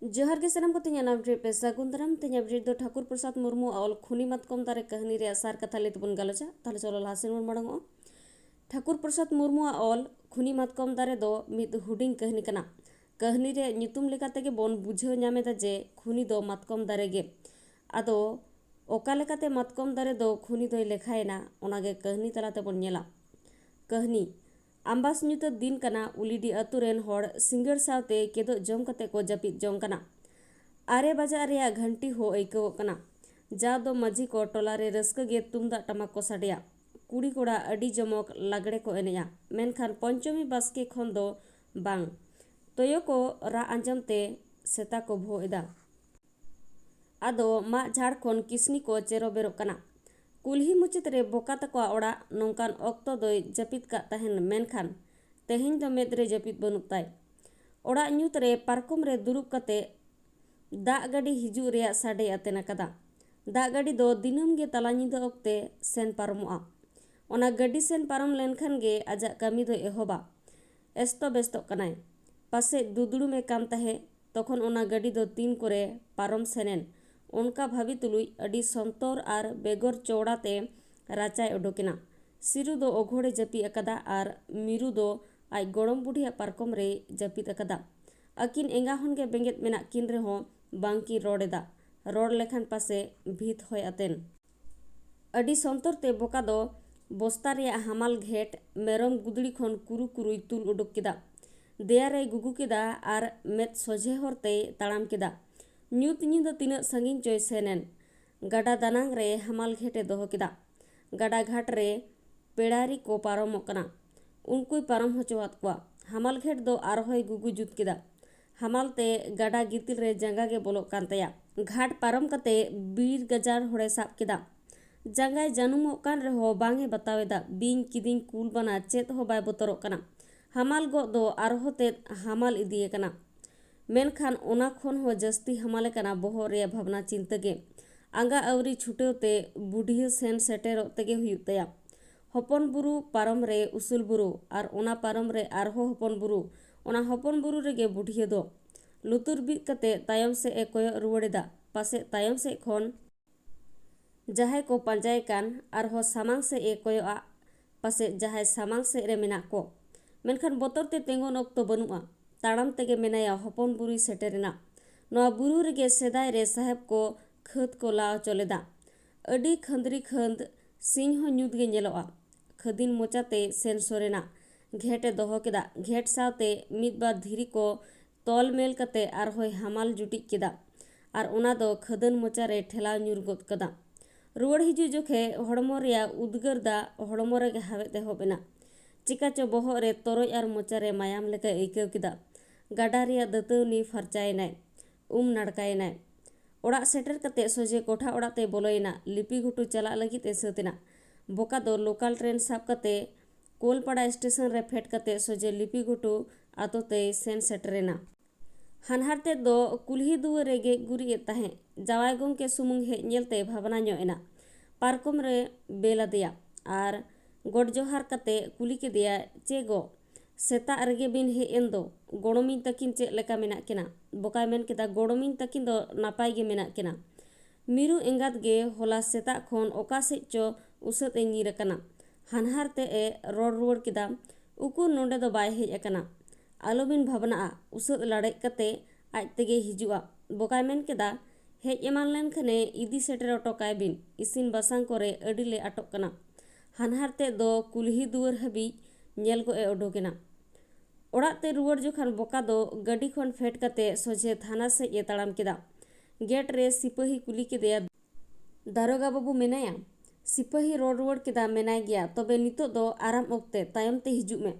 जोहार के सनम को तीन अपडेट पे सागुंदरम तीन अपडेट दो ठाकुर प्रसाद मुर्मू और खुनी मतकम दारे कहनी रे सार कथा लेते बन गलचा ताले चलो लासेन मन मडंगो ठाकुर प्रसाद मुर्मू और खुनी मतकम दारे दो मिद हुडिंग कहनी कना कहनी रे ᱧᱩᱛᱩᱢ लेकाते के बन बुझाव ᱧᱟᱢᱮᱫᱟ जे खुनी दो मतकम दारे गे आदो ओका लेकाते मतकम दारे दो खुनी दोय लेखायना ओनागे कहनी तलाते बन नेला कहनी आम्बास ᱧᱩᱛᱟᱹ दिन कना उलिडी अतुरेन होड़ सिंगर सावते केदो जम कते को जपित जम कना आरे बजा रेया घंटी हो ऐकव कना जा दो मजी को टोलारे रस्क गे तुमदा टमाक को साडिया कुड़ी कोड़ा अडी जमक लागड़े को एनेया मेनखान पंचमी बास्के खन दो बांग तोयो को रा आंजमते सेता को भो एदा आदो मा झाड़ खन किसनी को चेरो बेरो कना कुल्ही मुचित रे बोका तको ओड़ा नौकान ऑक्तो दोय जपित का तहन मेनखान तेहिन दो मेदरे जपित बनुक ताय ओड़ा ᱧᱩᱛ रे पारकम रे दुरुब कते दा गाड़ी हिजू रेया साडे आतेना कदा दा गाड़ी दो दिनम गे तला ᱧᱤᱫᱟᱹ ऑक्ते सेन पारमोआ ओना गाड़ी सेन पारम लेनखान गे आजा कामी दो एहोबा एस्तो बेस्तो कनाय पासे दुदुड़ू में काम तहे तखन ओना गाड़ी दो तीन करे पारम सेनेन उनका भाभी तुलुई अडी संतोर आर बेगोर चौड़ाते राचाय ओडोकिना सिरु दो ओघोड़े जपी अकदा आर मिरु दो आई गोड़म बुढ़िया पारकम रे जपित अकदा अकिन एंगा हनगे बेंगेत मेना किन रे हो बांकी रोडेदा रोड लेखान पासे भीत होय अतेन अडी संतोर ते बोका दो बोस्ता रे हमाल घेट मेरम गुदड़ी खन कुरु कुरुई तुल उडुक किदा देया रे गुगु किदा आर मेत सोझे होरते ताड़ाम किदा ᱧᱩᱛ ᱧᱤᱫᱟᱹ ᱛᱤᱱᱟᱹᱜ ᱥᱟᱺᱜᱤᱧ ᱪᱚᱭ ᱥᱮᱱᱮᱱ ᱜᱟᱰᱟ ᱫᱟᱱᱟᱝ ᱨᱮ ᱦᱟᱢᱟᱞ ᱜᱷᱮᱴᱮ ᱫᱚᱦᱚ ᱠᱮᱫᱟ ᱜᱟᱰᱟ ᱜᱷᱟᱴ ᱨᱮ ᱯᱮᱲᱟᱨᱤ ᱠᱚ ᱯᱟᱨᱚᱢᱚᱜ ᱠᱟᱱᱟ उनकुई पारम होचोआत कुआ हमाल घेट दो आरहोय गुगु जुत किदा हमाल ते गाडा गितिल रे जंगा गे बोलोक कान तया घाट पारम कते बीर गजार होड़े साब किदा जंगाय जानुमोक कान रे हो बांगे बतावेदा बिंग किदिंग कुल बना चेत हो बाय बोतरोक कना हमाल गो दो आरहोते हमाल इदिए कना मेनखान ओना खोन हो जस्ती हमाले कना बोहो रे भावना चिंता गे आंगा अवरी छुटेवते बुढ़िया सेन सेटेरो तेगे हुयुग तया हपन बुरु पारम रे उसूल बुरु आर ओना पारम रे आरहो हपन बुरु रेगे बुढ़िया दो लुतुर बीत कते तायम से ए कोयो रुवड़ेदा पासे तायम से खन जहाय को पंजाय कान आरहो सामांग से ए कोयो आ पासे जहाय सामांग से रे मेना को मेनखान बोतर ते तेंगोन ऑक्तो बनुआ ताड़ाम तेगे मेनाया हपन बुरुई सेटेरेना नोआ बुरु रेगे सेदाय रे साहेब को खत को लाव चलेदा अडी खंदरी खंद सिंह हो ᱧᱩᱛ गे ñेलोआ खदिन मोचाते सेन सोरेना घेटे दोहो केदा घेट सावते मिद बार धीरी को तोल मेल कते आर होय हमाल जुटी केदा आर ओना दो खदन मोचा रे ठेलाव ñुर गोद कदा रुवड़ हिजु जोखे हड़मो रेया उद्गार दा हड़मो रेगे हावेते होबेना चिकाचो बोहो रे तोरोय आर मोचा रे मायाम लेका ऐकव केदा गाडा रेया दतवनी फरचायनाय नाड़कायनाय ओड़ा सेटर कते सोजे कोठा ओड़ाते बोलोयना लिपि घुटू चला लगी ते सतेना बोका दो लोकल ट्रेन साब कते कोलपाड़ा स्टेशन रे फेट कते सोजे लिपि घुटू आतोते सेन सेटरेना हानहारते दो कुल्ही दुआ रेगे गुरी ताहे जावाय गोंके सुमुंग हे नेलते भावना ñoएना पारकम रे बेला दिया आर गोड जोहार कते कुली के दिया चेगो सेता रेगे बिन हे एंदो गोड़ोमिन तकिन चे लेका मेना केना बोकाय मेन केदा गोड़ोमिन तकिन दो नापाय गे मेना केना मिरु एंगात गे होला सेता खन ओका से चो उसत ए ᱧᱤᱨ कना हानहार ते ए रोड रुवड़ किदा उकु नोंडे दो बाय हेज अकना आलोबिन भावना उसत लड़े कते आज तेगे हिजुआ बोकाय मेन केदा हेज एमान लेन खने इदी सेटर ओटोकाय बिन इसिन बसांग करे अडिले अटक कना हानहार ते दो कुल्ही दुवर हबी ñेल को ए ओडोकेना ओड़ाते रुवड़ जोखान बोका दो गड्डी खन फेट कते सोझे थाना से ए ताड़ाम केदा गेट रे सिपाही कुली के देया दारोगा बाबू मेनाया सिपाही रोड रुवड़ केदा मेनाय गया तबे नितो दो आराम ओक्ते तायम ते हिजु में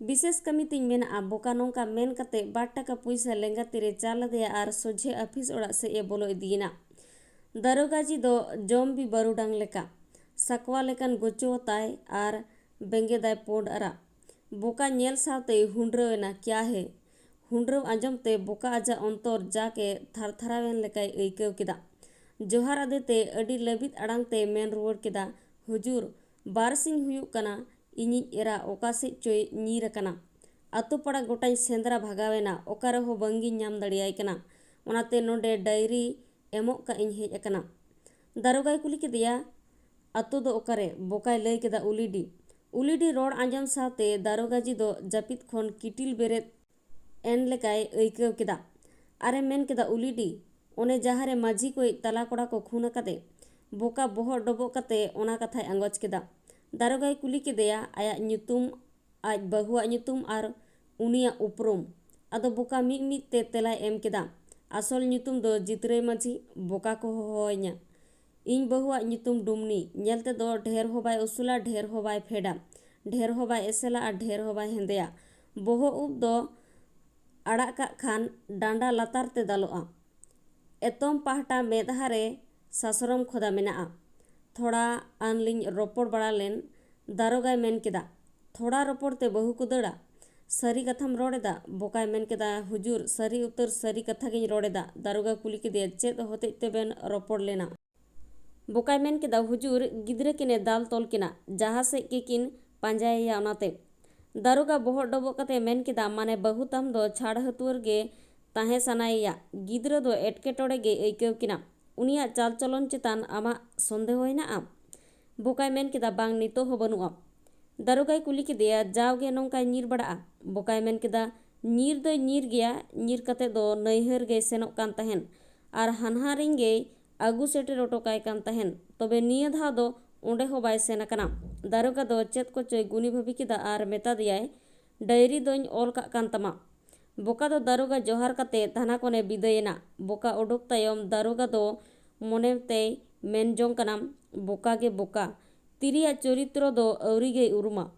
विशेष कमी तिन मेना बोका नोंका मेन कते 2 टाका पैसा लेंगा तेरे चाल दे आर सोझे ऑफिस ओड़ा से ए बोलो इदीना दारोगा जी दो जम भी बरुडांग लेका सकवा लेकन गोचो ताय आर बेंगे दाय पोड अरा बोका ñेल सावते हुंड्रवेना क्या है हुंड्रव आंजमते बोका आजा अंतर जाके थरथरावेन लेकाय ऐकव केदा जोहार आदेते अडी लबित अड़ांगते मेन रुवड़ केदा हुजूर बारसिंग हुयुग कना इñi एरा ओका से चोय ñीर कना आतो पड़ा गोटाई सेंद्रा भागावेना ओका रहो बंगी ñाम दड़ियाय कना ᱚᱱᱟᱛᱮ ᱱᱚᱰᱮ ᱰᱟᱭᱨᱤ ᱮᱢᱚᱜ ᱠᱟᱜ ᱤᱧ ᱦᱮᱡ ᱟᱠᱟᱱᱟ᱾ ᱫᱟᱨᱳᱜᱟᱭ ᱠᱩᱞᱤ ᱠᱮᱫᱮᱭᱟ, ᱟᱛᱳ ᱫᱚ ᱚᱠᱟᱨᱮ? ᱵᱚᱠᱟᱭ ᱞᱟᱹᱭ ᱠᱮᱫᱟ ᱩᱞᱤᱰᱤ᱾ ᱩᱞᱤᱰᱤ ᱨᱚᱲ ᱟᱸᱡᱚᱢ ᱥᱟᱶᱛᱮ ᱫᱟᱨᱳᱜᱟᱡᱤ ᱫᱚ ᱡᱟᱹᱯᱤᱫ ᱠᱷᱚᱱ ᱠᱤᱴᱤᱞ ᱵᱮᱨᱮᱫ ᱮᱱ ᱞᱮᱠᱟᱭ ᱟᱹᱭᱠᱟᱹᱣ ᱠᱮᱫᱟ᱾ ᱟᱨᱮ ᱢᱮᱱ ᱠᱮᱫᱟ, ᱩᱞᱤᱰᱤ, ᱚᱱᱮ ᱡᱟᱦᱟᱸᱨᱮ ᱢᱟᱹᱡᱷᱤ ᱠᱚᱭᱤᱡ ᱛᱟᱞᱟ ᱠᱚᱲᱟ ᱠᱚ ᱠᱷᱩᱱ ᱟᱠᱟᱫᱮ? ᱵᱚᱠᱟ ᱵᱚᱦᱚᱜ ᱰᱚᱵᱚᱜ ᱠᱟᱛᱮ ᱚᱱᱟ ᱠᱟᱛᱷᱟᱭ ᱟᱸᱜᱚᱪ ᱠᱮᱫᱟ᱾ ᱫᱟᱨᱳᱜᱟᱭ ᱠᱩᱞᱤ ᱠᱮᱫᱮᱭᱟ ᱟᱭᱟᱜ ᱧᱩᱛᱩᱢ, ᱟᱡ ᱵᱟᱹᱦᱩᱣᱟᱜ ᱧᱩᱛᱩᱢ ᱟᱨ ᱩᱱᱤᱭᱟᱜ ᱩᱯᱨᱩᱢ᱾ ᱟᱫᱚ ᱵᱚᱠᱟ ᱢᱤᱫ ᱢᱤᱫ ᱛᱮ ᱛᱮᱞᱟᱭ ᱮᱢ ᱠᱮᱫᱟ᱾ ᱟᱥᱚᱞ ᱧᱩᱛᱩᱢ ᱫᱚ ᱡᱤᱛᱨᱟᱹᱭ ᱢᱟᱹᱡᱷᱤ᱾ ᱵᱚᱠᱟ ᱠᱚ ᱦᱚᱦᱚᱣᱟᱹᱧᱟ᱾ ᱤᱧ ᱵᱟᱹᱦᱩᱣᱟᱜ ᱧᱩᱛᱩᱢ ᱰᱩᱢᱱᱤ᱾ ᱧᱮᱞ ᱛᱮᱫᱚ ᱰᱷᱮᱨ ᱦᱚᱸ ᱵᱟᱭ ᱩᱥᱩᱞᱟ, ᱰᱷᱮᱨ ᱦᱚᱸ ᱵᱟᱭ ᱯᱷᱮᱰᱟ, ᱰᱷᱮᱨ ᱦᱚᱸ ᱵᱟᱭ ᱮᱥᱮᱞᱟ ᱟᱨ ᱰᱷᱮᱨ ᱦᱚᱸ ᱵᱟᱭ ᱦᱮᱸᱫᱮᱭᱟ᱾ ᱵᱚᱦᱚᱜ ᱩᱵ ᱫᱚ ᱟᱲᱟᱜ ᱠᱟᱜ ᱠᱷᱟᱱ ᱰᱟᱸᱰᱟ ᱞᱟᱛᱟᱨ te ᱫᱟᱞᱚᱜᱼᱟ᱾ ᱮᱛᱚᱢ ᱯᱟᱦᱴᱟ ᱢᱮᱫᱦᱟ ᱨᱮ ᱥᱟᱥᱨᱚᱢ ᱠᱷᱚᱫᱟ ᱢᱮᱱᱟᱜᱼᱟ᱾ ᱛᱷᱚᱲᱟ ᱟᱱᱞᱤᱧ ᱨᱚᱯᱚᱲ ᱵᱟᱲᱟ ᱞᱮᱱ, ᱫᱟᱨᱳᱜᱟᱭ ᱢᱮᱱ ᱠᱮᱫᱟ᱾ ᱛᱷᱚᱲᱟ ᱨᱚᱯᱚᱲ ᱛᱮ ᱵᱟᱹᱦᱩ ᱠᱚ ᱫᱟᱹᱲᱟ? ᱥᱟᱹᱨᱤ ᱠᱟᱛᱷᱟᱢ ᱨᱚᱲ ᱮᱫᱟ? ᱵᱚᱠᱟᱭ ᱢᱮᱱ ᱠᱮᱫᱟ, ᱦᱩᱡᱩᱨ, ᱥᱟᱹᱨᱤ ᱩᱛᱟᱹᱨ ᱥᱟᱹᱨᱤ ᱠᱟᱛᱷᱟ ᱜᱤᱧ ᱨᱚᱲ ᱮᱫᱟ᱾ ᱫᱟᱨᱳᱜᱟ ᱠᱩᱞᱤ ᱠᱮᱫᱮᱭᱟ, ᱪᱮᱫ ᱦᱚᱛᱮᱡ ᱛᱮᱵᱮᱱ ᱨᱚᱯᱚᱲ ᱞᱮᱱᱟ? ᱵᱚᱠᱟᱭ ᱢᱮᱱ ᱠᱮᱫᱟ, ᱦᱩᱡᱩᱨ, ᱜᱤᱫᱽᱨᱟᱹ ᱠᱤᱱᱮ ᱫᱟᱞ ᱛᱚᱞ ᱠᱤᱱᱟ, ᱡᱟᱦᱟᱸ ᱥᱮᱫ ᱜᱮᱠᱤᱱ ᱯᱟᱸᱡᱟᱭᱮᱭᱟ ᱚᱱᱟᱛᱮ᱾ ᱫᱟᱨᱳᱜᱟ ᱵᱚᱦᱚᱜ ᱰᱚᱵᱚᱜ ᱠᱟᱛᱮ ᱢᱮᱱ ᱠᱮᱫᱟ, ᱢᱟᱱᱮ ᱵᱟᱹᱦᱩ ᱛᱟᱢ ᱫᱚ ᱪᱷᱟᱲ ᱦᱟᱹᱛᱩᱣᱟᱹᱨ ᱜᱮ ᱛᱟᱦᱮᱸ ᱥᱟᱱᱟᱭᱮᱭᱟ? ᱜᱤᱫᱽᱨᱟᱹ ᱫᱚ ᱮᱴᱠᱮᱴᱚᱬᱮ ᱜᱮ ᱟᱹᱭᱠᱟᱹᱣ ᱠᱤᱱᱟ᱾ ᱩᱱᱤᱭᱟᱜ ᱪᱟᱞ ᱪᱚᱞᱚᱱ ᱪᱮᱛᱟᱱ ᱟᱢᱟᱜ ᱥᱚᱱᱫᱮᱦᱚ ᱦᱮᱱᱟᱜᱼᱟ? ᱵᱚᱠᱟᱭ ᱢᱮᱱ ᱠᱮᱫᱟ, ᱵᱟᱝ, ᱱᱤᱛᱚᱜ ᱦᱚᱸ ᱵᱟᱹᱱᱩᱜᱼᱟ᱾ ᱫᱟᱨᱳᱜᱟᱭ ᱠᱩᱞᱤ ᱠᱮᱫᱮᱭᱟ, ᱡᱟᱣᱜᱮ ᱱᱚᱝᱠᱟᱭ ᱧᱤᱨ ᱵᱟᱲᱟᱜᱼᱟ? ᱵᱚᱠᱟᱭ ᱢᱮᱱ ᱠᱮᱫᱟ, ᱧᱤᱨ ᱫᱚᱭ ᱧᱤᱨ ᱜᱮᱭᱟ, ᱧᱤᱨ ᱠᱟᱛᱮ ᱫᱚ ᱱᱟᱹᱭᱦᱟᱹᱨ ᱜᱮᱭ ᱥᱮᱱᱚᱜ ᱠᱟᱱ ᱛᱟᱦᱮᱱ ᱟᱨ ᱦᱟᱱᱦᱟᱨᱤᱧ ᱜᱮᱭ ᱟᱹᱜᱩ ᱥᱮᱴᱮᱨ ᱚᱴᱚ ᱠᱟᱭ ᱠᱟᱱ ᱛᱟᱦᱮᱱ, ᱛᱚᱵᱮ ᱱᱤᱭᱟᱹ ᱫᱷᱟᱣ ᱫᱚ ᱚᱸᱰᱮ ᱦᱚᱸ ᱵᱟᱭ ᱥᱮᱱ ᱟᱠᱟᱱᱟ᱾ ᱫᱟᱨᱳᱜᱟ ᱫᱚ ᱪᱮᱫ ᱠᱚᱪᱚᱭ ᱜᱩᱱᱤ ᱵᱷᱟᱹᱵᱤ ᱠᱮᱫᱟ ᱟᱨ ᱢᱮᱛᱟ ᱫᱮᱭᱟᱭ, ᱰᱟᱭᱨᱤ ᱫᱚᱧ ᱚᱞ ᱠᱟᱜ ᱠᱟᱱ ᱛᱟᱢᱟ᱾ ᱵᱚᱠᱟ ᱫᱚ ᱫᱟᱨᱳᱜᱟ ᱡᱚᱦᱟᱨ ᱠᱟᱛᱮ ᱛᱷᱟᱱᱟ ᱠᱷᱚᱱᱮ ᱵᱤᱫᱟᱹᱭᱮᱱᱟ᱾ ᱵᱚᱠᱟ ᱚᱰᱳᱠ ᱛᱟᱭᱚᱢ ᱫᱟᱨᱳᱜᱟ ᱫᱚ ᱢᱚᱱᱮᱛᱮᱭ ᱢᱮᱱ ᱡᱚᱝ ᱠᱟᱱᱟ, ᱵᱚᱠᱟ ᱜᱮ ᱵᱚᱠᱟ, ᱛᱤᱨᱤᱭᱟᱜ ᱪᱚᱨᱤᱛᱨᱚ ᱫᱚ ᱟᱹᱣᱨᱤ ᱜᱮᱭ ᱩᱨᱩᱢᱟ᱾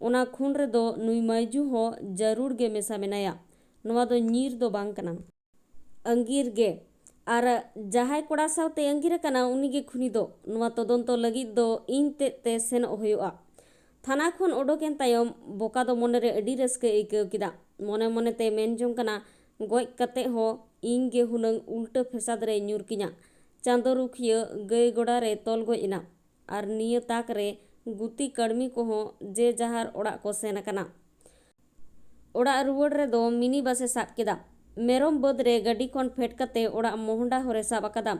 ᱚᱱᱟ ᱠᱷᱩᱱ ᱨᱮᱫᱚ ᱱᱩᱭ ᱢᱟᱹᱭᱡᱩ ᱦᱚᱸ ᱡᱟᱹᱨᱩᱲ ᱜᱮ ᱢᱮᱥᱟ ᱢᱮᱱᱟᱭᱟ᱾ ᱱᱚᱣᱟ ᱫᱚ ᱧᱤᱨ ᱫᱚ ᱵᱟᱝ ᱠᱟᱱᱟ, ᱟᱸᱜᱤᱨ ᱜᱮ, ᱟᱨ ᱡᱟᱦᱟᱸᱭ ᱠᱚᱲᱟ ᱥᱟᱶᱛᱮ ᱟᱸᱜᱤᱨ ᱟᱠᱟᱱᱟ ᱩᱱᱤᱜᱮ ᱠᱷᱩᱱᱤ ᱫᱚ᱾ ᱱᱚᱣᱟ ᱛᱚᱫᱚᱱᱛᱚ ᱞᱟᱹᱜᱤᱫ ᱫᱚ ᱤᱧ ᱛᱮᱫ ᱛᱮ ᱥᱮᱱᱚᱜ ᱦᱩᱭᱩᱜᱼᱟ᱾ ᱛᱷᱟᱱᱟ ᱠᱷᱚᱱ ᱚᱰᱳᱠᱮᱱ ᱛᱟᱭᱚᱢ ᱵᱚᱠᱟ ᱫᱚ ᱢᱚᱱᱮᱨᱮ ᱟᱹᱰᱤ ᱨᱟᱹᱥᱠᱟᱹᱭ ᱟᱹᱭᱠᱟᱹᱣ ᱠᱮᱫᱟ᱾ ᱢᱚᱱᱮ ᱢᱚᱱᱮᱛᱮ ᱢᱮᱱ ᱡᱚᱝ ᱠᱟᱱᱟ, ᱜᱚᱡ ᱠᱟᱛᱮ ᱦᱚᱸ ᱤᱧ ᱜᱮ ᱦᱩᱱᱟᱹᱝ ᱩᱞᱴᱟᱹ ᱯᱷᱮᱥᱟᱫ ᱨᱮᱭ ᱧᱩᱨ ᱠᱤᱧᱟ᱾ ᱪᱟᱸᱫᱚ ᱨᱩᱠᱷᱤᱭᱟᱹ ᱜᱟᱹᱭ ᱜᱚᱲᱟ ᱨᱮ ᱛᱚᱞ ᱜᱚᱡ ᱮᱱᱟ, ᱟᱨ ᱱᱤᱭᱟᱹ ᱛᱟᱠ ᱨᱮ ᱜᱩᱛᱤ ᱠᱟᱹᱲᱢᱤ ᱠᱚᱦᱚᱸ ᱡᱮ ᱡᱟᱦᱟᱨ ᱚᱲᱟᱜ ᱠᱚ ᱥᱮᱱ ᱟᱠᱟᱱᱟ᱾ ᱚᱲᱟᱜ ᱨᱩᱣᱟᱹᱲ ᱨᱮᱫᱚ ᱢᱤᱱᱤ ᱵᱟᱥᱮ ᱥᱟᱵ ᱠᱮᱫᱟ᱾ ᱢᱮᱨᱚᱢ ᱵᱟᱹᱫᱽ ᱨᱮ ᱜᱟᱹᱰᱤ ᱠᱷᱚᱱ ᱯᱷᱮᱰ ᱠᱟᱛᱮ ᱚᱲᱟᱜ ᱢᱚᱦᱰᱟ ᱦᱚᱨᱮ ᱥᱟᱵ ᱟᱠᱟᱫᱟ᱾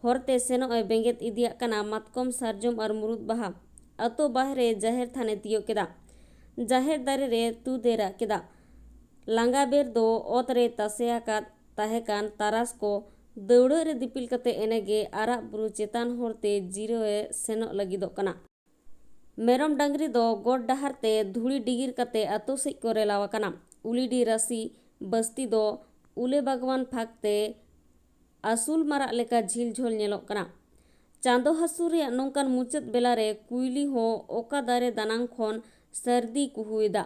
ᱦᱚᱨᱛᱮ ᱥᱮᱱᱚᱜ ᱮ ᱵᱮᱸᱜᱮᱫ ᱤᱫᱤᱭᱟᱜ ᱠᱟᱱᱟ ᱢᱟᱛᱠᱚᱢ, ᱥᱟᱨᱡᱚᱢ ᱟᱨ ᱢᱩᱨᱩᱫ ᱵᱟᱦᱟ᱾ ᱟᱛᱳ ᱵᱟᱦᱨᱮ ᱡᱟᱦᱮᱨ ᱛᱷᱟᱱᱮ ᱛᱤᱭᱳᱜ ᱠᱮᱫᱟ᱾ ᱡᱟᱦᱮᱨ ᱫᱟᱨᱮ ᱨᱮ ᱛᱩᱫ ᱮ ᱨᱟᱜ ᱠᱮᱫᱟ᱾ ᱞᱟᱸᱜᱟ ᱵᱮᱨ ᱫᱚ ᱚᱛ ᱨᱮ ᱛᱟᱥᱮ ᱟᱠᱟᱫ ᱛᱟᱦᱮᱸ ᱠᱟᱱ ᱛᱟᱨᱟᱥ ᱠᱚ ᱫᱟᱹᱣᱲᱟᱹ ᱨᱮ ᱫᱤᱯᱤᱞ ᱠᱟᱛᱮ ᱮᱱᱮᱜᱮ ᱟᱨᱟᱜ ᱵᱩᱨᱩ ᱪᱮᱛᱟᱱ ᱦᱚᱨᱛᱮ ᱡᱤᱨᱟᱹᱣ ᱮ ᱥᱮᱱᱚᱜ ᱞᱟᱹᱜᱤᱫᱚᱜ ᱠᱟᱱᱟ᱾ ᱢᱮᱨᱚᱢ ᱰᱟᱝᱨᱤ ᱫᱚ ᱜᱚᱴ ᱰᱟᱦᱟᱨ ᱛᱮ ᱫᱷᱩᱲᱤ ᱰᱤᱜᱤᱨ ᱠᱟᱛᱮ ᱟᱛᱳ ᱥᱮᱡ ᱠᱚ ᱨᱮᱞᱟᱣ ᱟᱠᱟᱱᱟ᱾ ᱩᱞᱤᱰᱤ ᱨᱟᱥᱤ ᱵᱟᱥᱛᱤ ᱫᱚ ᱩᱞᱮ ᱵᱟᱜᱽᱣᱟᱱ ᱯᱷᱟᱸᱠ ᱛᱮ ᱟᱹᱥᱩᱞ ᱢᱟᱨᱟᱜ ᱞᱮᱠᱟ ᱡᱷᱤᱞ ᱡᱷᱚᱞ ᱧᱮᱞᱚᱜ ᱠᱟᱱᱟ᱾ ᱪᱟᱸᱫᱚ ᱦᱟᱹᱥᱩᱨ ᱨᱮᱭᱟᱜ ᱱᱚᱝᱠᱟᱱ ᱢᱩᱪᱟᱹᱫ ᱵᱮᱞᱟᱨᱮ ᱠᱩᱭᱞᱤ ᱦᱚᱸ ᱚᱠᱟ ᱫᱟᱨᱮ ᱫᱟᱱᱟᱝ ᱠᱷᱚᱱ ᱥᱟᱹᱨᱫᱤ ᱠᱩᱦᱩᱭᱮᱫᱟ᱾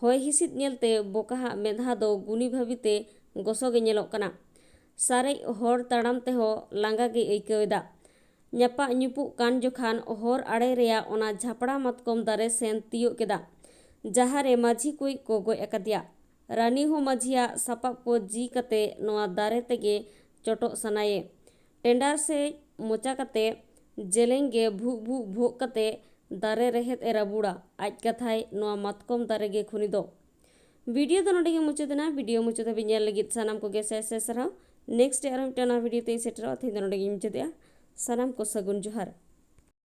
ᱦᱚᱭ ᱦᱤᱸᱥᱤᱫ ᱧᱮᱞᱛᱮ ᱵᱚᱠᱟᱦᱟᱜ ᱢᱮᱫᱦᱟ ᱫᱚ ᱜᱩᱱᱤ ᱵᱷᱟᱹᱵᱤᱛᱮ ᱜᱚᱥᱚᱜᱮ ᱧᱮᱞᱚᱜ ᱠᱟᱱᱟ᱾ ᱥᱟᱨᱮᱡ ᱦᱚᱲ ᱛᱟᱲᱟᱢ ᱛᱮᱦᱚᱸ ᱞᱟᱸᱜᱟ ᱜᱮᱭ ᱟᱹᱭᱠᱟᱹᱣ ᱮᱫᱟ᱾ ᱧᱟᱯᱟᱜ ᱧᱩᱯᱩᱜ ᱠᱟᱱ ᱡᱚᱠᱷᱟᱱ ᱦᱚᱨ ᱟᱲᱮ ᱨᱮᱭᱟᱜ ᱚᱱᱟ ᱡᱷᱟᱯᱲᱟ ᱢᱟᱛᱠᱚᱢ ᱫᱟᱨᱮ ᱥᱮᱱ ᱛᱤᱭᱳᱜ ᱠᱮᱫᱟ ᱡᱟᱦᱟᱸᱨᱮ ᱢᱟᱹᱡᱷᱤ ᱠᱩᱡ ᱠᱚ ᱜᱚᱡ ᱟᱠᱟᱫᱮᱭᱟ᱾ ᱨᱟᱱᱤ ᱦᱚᱸ ᱢᱟᱹᱡᱷᱤᱭᱟᱜ ᱥᱟᱯᱟᱵ ᱠᱚ ᱡᱤ ᱠᱟᱛᱮ ᱱᱚᱣᱟ ᱫᱟᱨᱮ ᱛᱮᱜᱮ ᱪᱚᱴᱚᱜ ᱥᱟᱱᱟᱭᱮ᱾ ᱴᱮᱸᱰᱟᱨ ᱥᱮᱡ ᱢᱚᱪᱟ ᱠᱟᱛᱮ ᱡᱮᱞᱮᱧ ᱜᱮ ᱵᱷᱩᱜ ᱵᱷᱩᱜ ᱵᱷᱳᱜ ᱠᱟᱛᱮ ᱫᱟᱨᱮ ᱨᱮᱦᱮᱫ ᱮ ᱨᱟᱹᱵᱩᱲᱟ᱾ ᱟᱡ ᱠᱟᱛᱷᱟᱭ, ᱱᱚᱣᱟ ᱢᱟᱛᱠᱚᱢ ᱫᱟᱨᱮ ᱜᱮ ᱠᱷᱩᱱᱤ ᱫᱚ᱾ ভিডিও ᱫᱚ ᱱᱚᱰᱮ ᱜᱮ ᱢᱩᱪᱟᱹᱫ ᱮᱱᱟ। ভিডিও ᱢᱩᱪᱟᱹᱫ ᱫᱷᱟᱹᱵᱤᱡ ᱧᱮᱞ ᱞᱟᱹᱜᱤᱫ ᱥᱟᱱᱟᱢ ᱠᱚᱜᱮ ᱥᱟᱭ ᱥᱟᱭ ᱥᱟᱨᱦᱟᱣ। ᱱᱮᱠᱥᱴ ᱟᱨᱚ ᱢᱤᱫᱴᱟᱝ ᱱᱚᱣᱟ ᱵᱷᱤᱰᱤᱭᱳ ᱛᱮᱧ ᱥᱮᱴᱮᱨᱚᱜᱼᱟ। ᱛᱮᱦᱮᱧ ᱫᱚ ᱱᱚᱰᱮ ᱜᱤᱧ ᱢᱩᱪᱟᱹᱫᱮᱜᱼᱟ। ᱥᱟᱱᱟᱢ ᱠᱚ ᱥᱟᱹᱜᱩᱱ ᱡᱚᱦᱟᱨ।